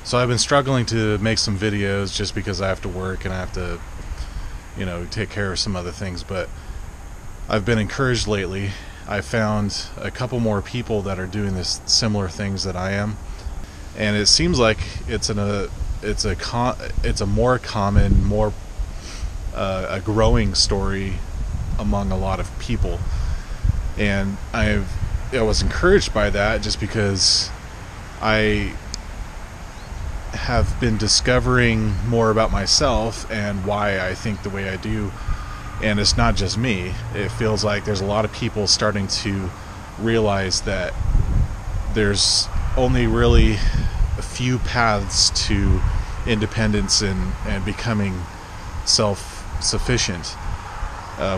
So I've been struggling to make some videos just because I have to work and I have to, take care of some other things. But I've been encouraged lately. I found a couple more people that are doing this similar things that I am, and it seems like it's a more common, more a growing story among a lot of people. And I was encouraged by that just because I have been discovering more about myself and why I think the way I do. And it's not just me. It feels like there's a lot of people starting to realize that there's only really a few paths to independence and becoming self-sufficient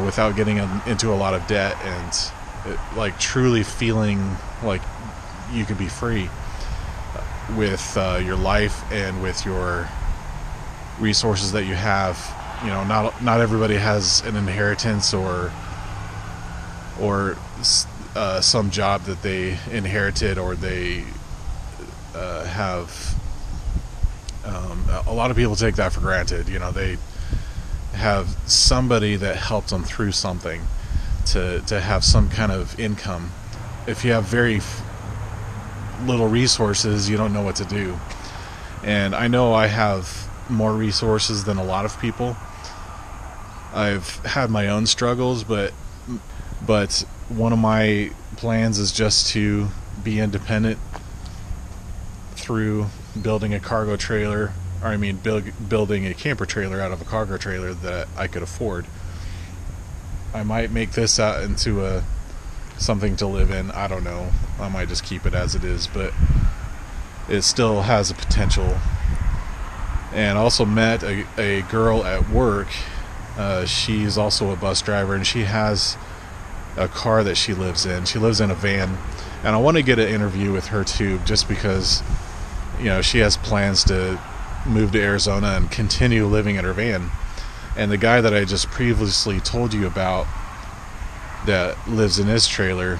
without getting into a lot of debt and truly feeling like you can be free with your life and with your resources that you have. Not everybody has an inheritance or some job that they inherited or they have. A lot of people take that for granted. They have somebody that helped them through something to have some kind of income. If you have very little resources, you don't know what to do. And I know I have more resources than a lot of people. I've had my own struggles, but one of my plans is just to be independent through building a cargo trailer, building a camper trailer out of a cargo trailer that I could afford. I might make this out into something to live in. I don't know. I might just keep it as it is, but it still has a potential. And also met a girl at work. She's also a bus driver, and she has a car that she lives in. She lives in a van, and I want to get an interview with her too, just because she has plans to move to Arizona and continue living in her van. And the guy that I just previously told you about that lives in his trailer,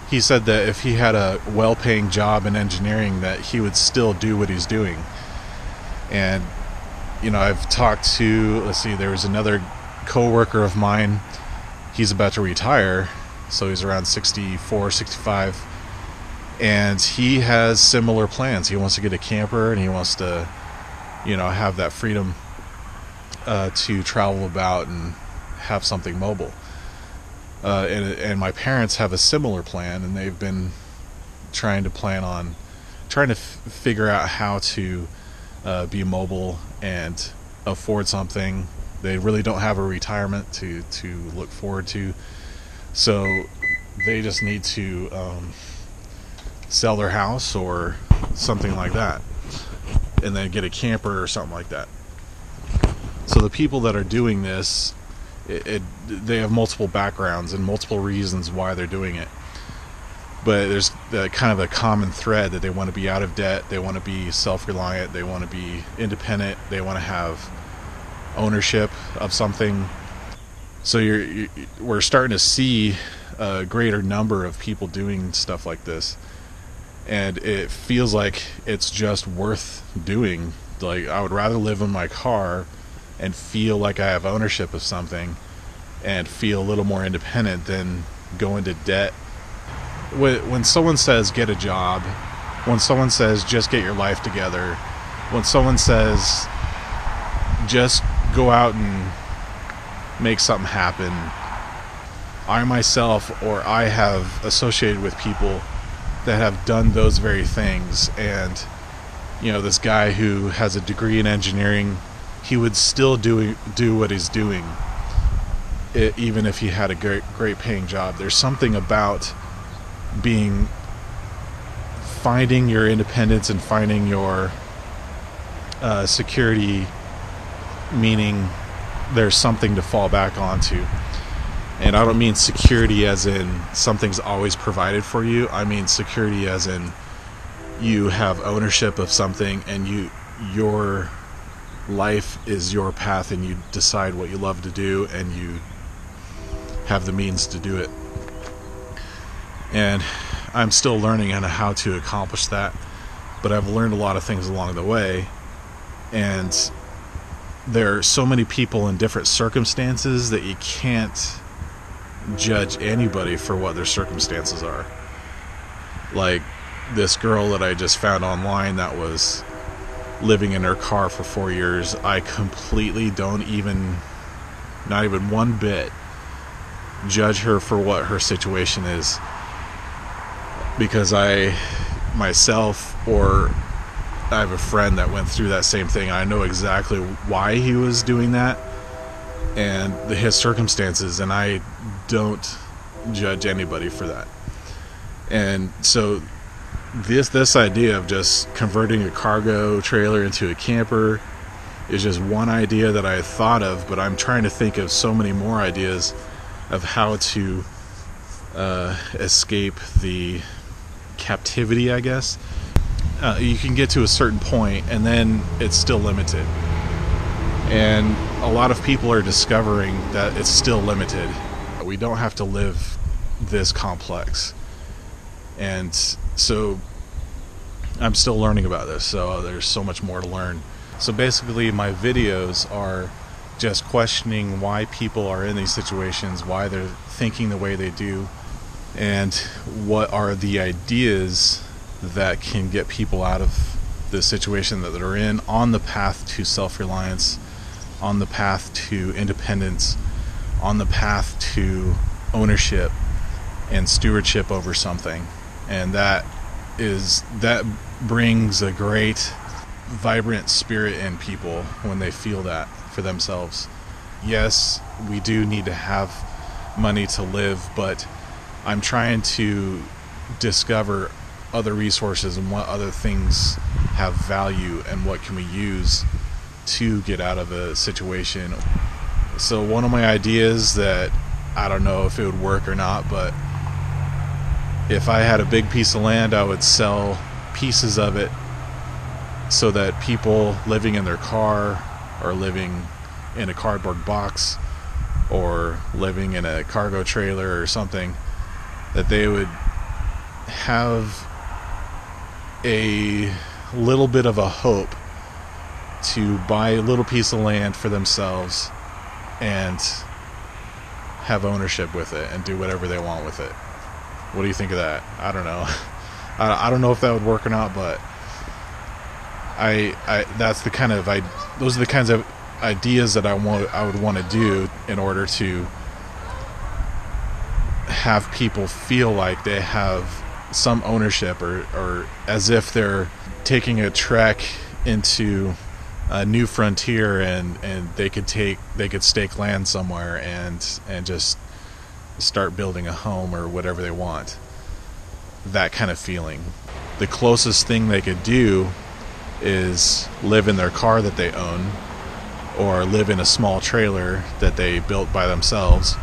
he said that if he had a well-paying job in engineering, that he would still do what he's doing. And I've talked to, there was another co-worker of mine. He's about to retire, so he's around 64, 65, and he has similar plans. He wants to get a camper, and he wants to have that freedom to travel about and have something mobile. And my parents have a similar plan, and they've been trying to figure out how to be mobile and afford something. They really don't have a retirement to look forward to, so they just need to sell their house or something like that, and then get a camper or something like that. So the people that are doing this, they have multiple backgrounds and multiple reasons why they're doing it. But there's kind of a common thread that they want to be out of debt, they want to be self-reliant, they want to be independent, they want to have ownership of something. So we're starting to see a greater number of people doing stuff like this, and it feels like it's just worth doing. Like, I would rather live in my car and feel like I have ownership of something and feel a little more independent than go into debt. When someone says get a job, when someone says just get your life together, when someone says just go out and make something happen, I have associated with people that have done those very things. And this guy who has a degree in engineering, he would still do what he's doing, even if he had a great paying job. There's something about finding your independence and finding your security, meaning there's something to fall back onto. And I don't mean security as in something's always provided for you. I mean security as in you have ownership of something, and your life is your path, and you decide what you love to do, and you have the means to do it. And I'm still learning on how to accomplish that. but I've learned a lot of things along the way. And there are so many people in different circumstances that you can't judge anybody for what their circumstances are. Like this girl that I just found online that was living in her car for 4 years, I completely don't even, not even one bit, judge her for what her situation is, because I myself, or I have a friend that went through that same thing. I know exactly why he was doing that and his circumstances, and I don't judge anybody for that. And so this idea of just converting a cargo trailer into a camper is just one idea that I thought of, but I'm trying to think of so many more ideas of how to escape the captivity, I guess. You can get to a certain point and then it's still limited, and a lot of people are discovering that it's still limited. We don't have to live this complex, and so I'm still learning about this, so there's so much more to learn. So basically my videos are just questioning why people are in these situations, why they're thinking the way they do, and what are the ideas that can get people out of the situation that they're in, on the path to self-reliance, on the path to independence, on the path to ownership and stewardship over something. And that brings a great vibrant spirit in people when they feel that for themselves. Yes, we do need to have money to live, but I'm trying to discover other resources and what other things have value and what can we use to get out of a situation. So one of my ideas that I don't know if it would work or not, but if I had a big piece of land, I would sell pieces of it so that people living in their car, or living in a cardboard box, or living in a cargo trailer or something, that they would have a little bit of a hope to buy a little piece of land for themselves and have ownership with it and do whatever they want with it. What do you think of that? I don't know. I don't know if that would work or not, but those are the kinds of ideas that I would want to do in order to have people feel like they have some ownership, or as if they're taking a trek into a new frontier, and they could stake land somewhere and just start building a home or whatever they want. That kind of feeling. The closest thing they could do is live in their car that they own, or live in a small trailer that they built by themselves,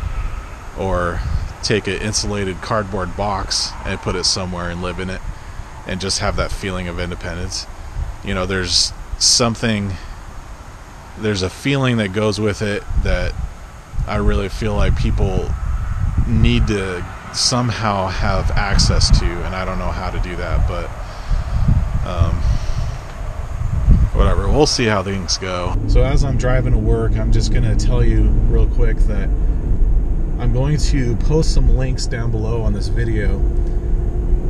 or take an insulated cardboard box and put it somewhere and live in it and just have that feeling of independence. You know, there's a feeling that goes with it that I really feel like people need to somehow have access to, and I don't know how to do that, but whatever, we'll see how things go. So as I'm driving to work, I'm just going to tell you real quick that I'm going to post some links down below on this video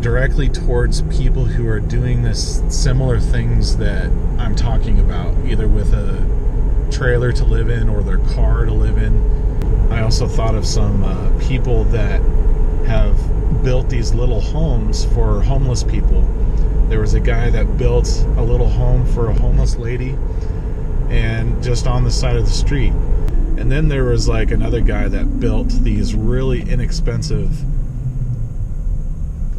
directly towards people who are doing this similar things that I'm talking about, either with a trailer to live in or their car to live in. I also thought of some people that have built these little homes for homeless people. There was a guy that built a little home for a homeless lady, and just on the side of the street. And then there was like another guy that built these really inexpensive,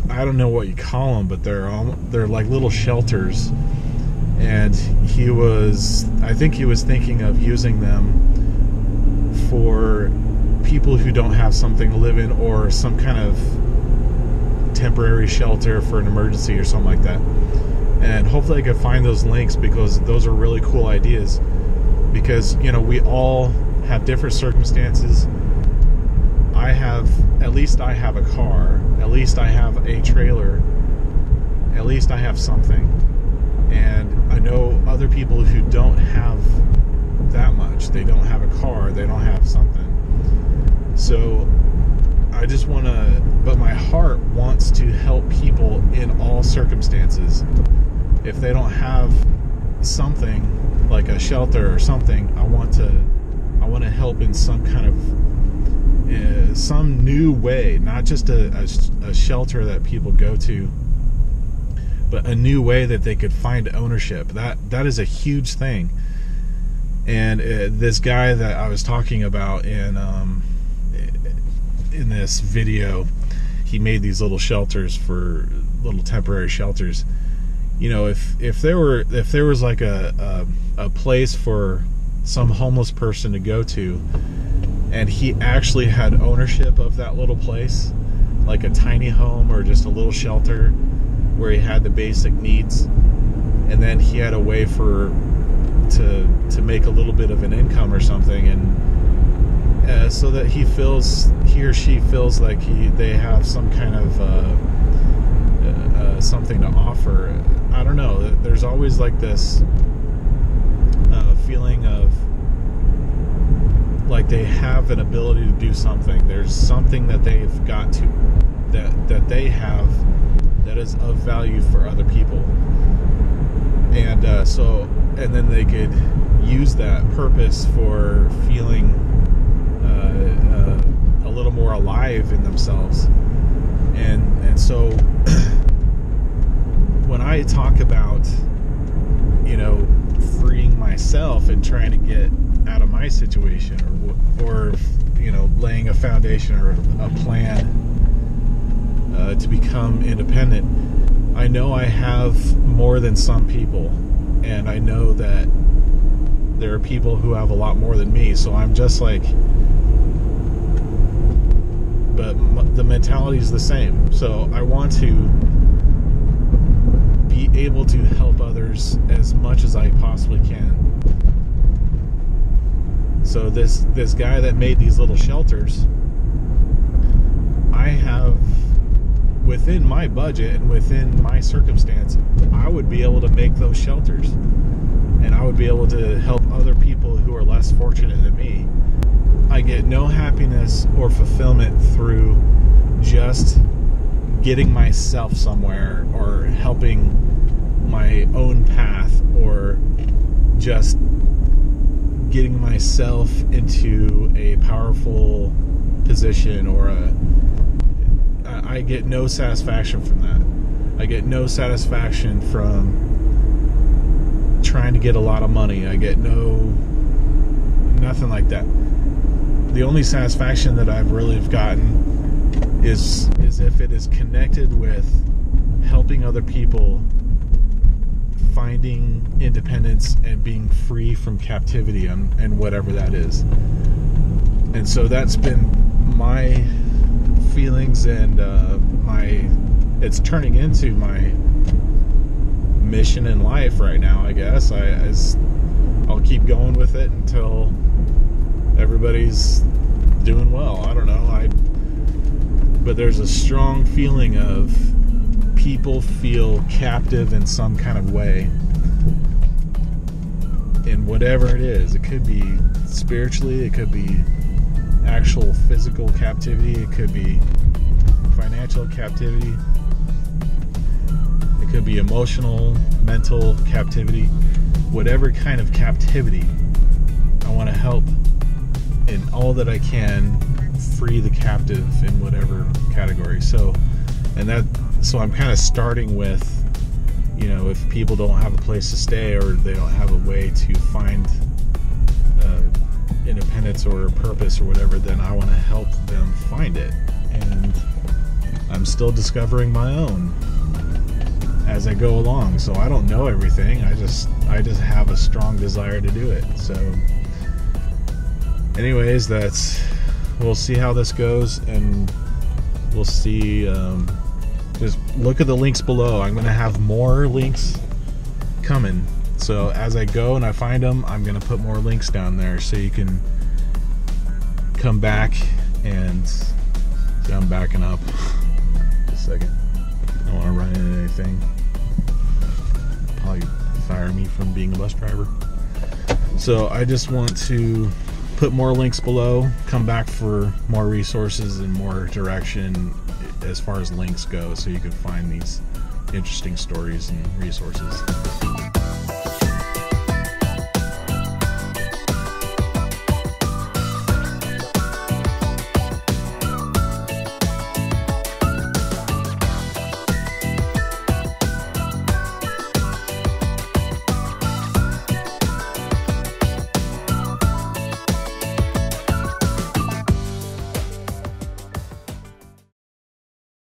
I don't know what you call them, but they're like little shelters. And I think he was thinking of using them for people who don't have something to live in, or some kind of temporary shelter for an emergency or something like that. And hopefully I can find those links, because those are really cool ideas. Because, you know, we all have different circumstances. At least I have a car, at least I have a trailer, at least I have something. And I know other people who don't have that much. They don't have a car, they don't have something. So I just want to, but my heart wants to help people in all circumstances. If they don't have something like a shelter or something, I want to help in some kind of some new way, not just a shelter that people go to, but a new way that they could find ownership. That is a huge thing. And this guy that I was talking about in this video, he made these little shelters, for little temporary shelters. You know, if there was like a place for some homeless person to go to, and he actually had ownership of that little place, like a tiny home or just a little shelter where he had the basic needs, and then he had a way to make a little bit of an income or something, and so that he or she feels like they have some kind of something to offer. I don't know. There's always like this feeling of like they have an ability to do something. There's something that they've got to that they have that is of value for other people, and and then they could use that purpose for feeling a little more alive in themselves. And so when I talk about, you know, freeing myself and trying to get out of my situation, or you know, laying a foundation or a plan to become independent, I know I have more than some people, and I know that there are people who have a lot more than me. So I'm just like, but the mentality is the same. So I want to be able to help others as much as I possibly can. So this guy that made these little shelters, I have, within my budget and within my circumstance, I would be able to make those shelters, and I would be able to help other people who are less fortunate than me. I get no happiness or fulfillment through just getting myself somewhere or helping my own path, or just getting myself into a powerful position, or I get no satisfaction from that. I get no satisfaction from trying to get a lot of money. I get nothing like that. The only satisfaction that I've really gotten is if it is connected with helping other people finding independence and being free from captivity, and whatever that is. And so that's been my feelings, and it's turning into my mission in life right now, I guess. I'll keep going with it until everybody's doing well. I don't know. But there's a strong feeling of people feel captive in some kind of way, in whatever it is. It could be spiritually, it could be actual physical captivity, it could be financial captivity, it could be emotional, mental captivity. Whatever kind of captivity, I want to help in all that I can free the captive in whatever category. So I'm kind of starting with, you know, if people don't have a place to stay, or they don't have a way to find independence or purpose or whatever, then I want to help them find it. And I'm still discovering my own as I go along. So I don't know everything. I just have a strong desire to do it. So anyways, we'll see how this goes, and we'll see. Just look at the links below. I'm going to have more links coming. So as I go and I find them, I'm going to put more links down there so you can come back and see, I'm backing up. Just a second. I don't want to run into anything. Probably deterring me from being a bus driver. So I just want to put more links below, come back for more resources and more direction as far as links go, so you can find these interesting stories and resources.